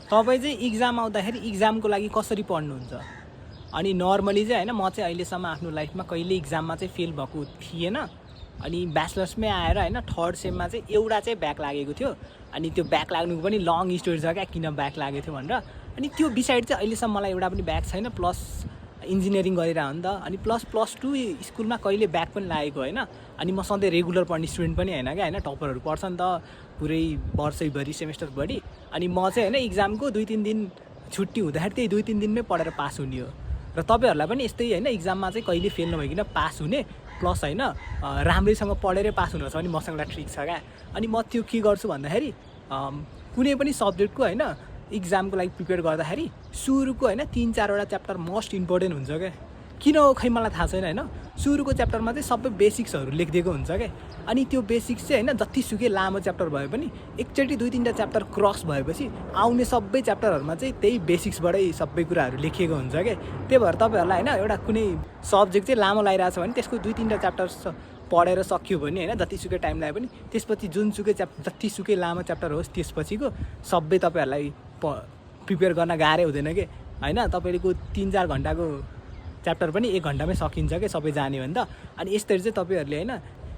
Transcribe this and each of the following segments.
तपाईँ चाहिँ इक्जाम आउँदाखेरि इक्जामको लागि कसरी पढ्नुहुन्छ? अनि नर्मली चाहिँ होइन, म चाहिँ अहिलेसम्म आफ्नो लाइफमा कहिले इक्जाममा चाहिँ फेल भएको थिएन। अनि ब्याचलर्समै आएर होइन थर्ड सेममा चाहिँ एउटा चाहिँ ब्याक लागेको थियो। अनि त्यो ब्याक लाग्नुको पनि लङ स्टोरी छ क्या, किन ब्याक लागेको थियो भनेर। अनि त्यो बिसाइड चाहिँ अहिलेसम्म मलाई एउटा पनि ब्याक छैन। प्लस इन्जिनियरिङ गरेर हो नि त। अनि प्लस टू स्कुलमा कहिले ब्याक पनि लागेको होइन। अनि म सधैँ रेगुलर पढ्ने स्टुडेन्ट पनि होइन क्या, होइन टपरहरू पढ्छ नि त पुरै वर्षैभरि सेमेस्टरभरि। अनि म चाहिँ होइन इक्जामको 2-3 दिन छुट्टी हुँदाखेरि त्यही 2-3 दिनमै पढेर पास हुने हो। र तपाईँहरूलाई पनि यस्तै होइन इक्जाममा चाहिँ कहिले फेल नभइकन पास हुने, प्लस होइन राम्रैसँग पढेरै पास हुनु छ भने मसँग एउटा ट्रिक छ क्या। अनि म त्यो के गर्छु भन्दाखेरि कुनै पनि सब्जेक्टको होइन इक्जामको लागि प्रिपेयर गर्दाखेरि सुरुको होइन 3-4वटा च्याप्टर मोस्ट इम्पोर्टेन्ट हुन्छ क्या। किन हो खै मलाई थाहा छैन होइन। सुरुको च्याप्टरमा चाहिँ सबै बेसिक्सहरू लेखिदिएको हुन्छ क्या। अनि त्यो बेसिक्स चाहिँ होइन जतिसुकै लामो च्याप्टर भए पनि एकचोटि 2-3टा च्याप्टर क्रस भएपछि आउने सबै च्याप्टरहरूमा चाहिँ त्यही बेसिक्सबाटै सबै कुराहरू लेखिएको हुन्छ क्या। त्यही भएर तपाईँहरूलाई होइन एउटा कुनै सब्जेक्ट चाहिँ लामो लागिरहेको छ भने त्यसको 2-3टा च्याप्टर पढेर सक्यो भने होइन जतिसुकै टाइम लागे पनि त्यसपछि जुनसुकै जतिसुकै लामो च्याप्टर होस् त्यसपछिको सबै तपाईँहरूलाई प्रिपेयर गर्न गाह्रै हुँदैन कि होइन। तपाईँको 3-4 घन्टाको च्याप्टर पनि 1 घन्टामै सकिन्छ क्या सबै जाने भने त। अनि यसरी चाहिँ तपाईँहरूले होइन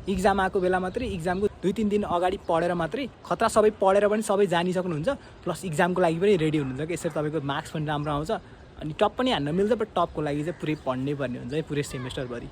इक्जाम आएको बेला मात्रै इक्जामको 2-3 दिन अगाडि पढेर मात्रै खतरा सबै पढेर पनि सबै जानिसक्नुहुन्छ। प्लस इक्जामको लागि पनि रेडी हुनुहुन्छ कि यसरी तपाईँको मार्क्स पनि राम्रो आउँछ। अनि टप पनि हान्न मिल्छ, बट टपको लागि चाहिँ पुरै पढ्नै पर्ने हुन्छ है पुरै सेमेस्टरभरि।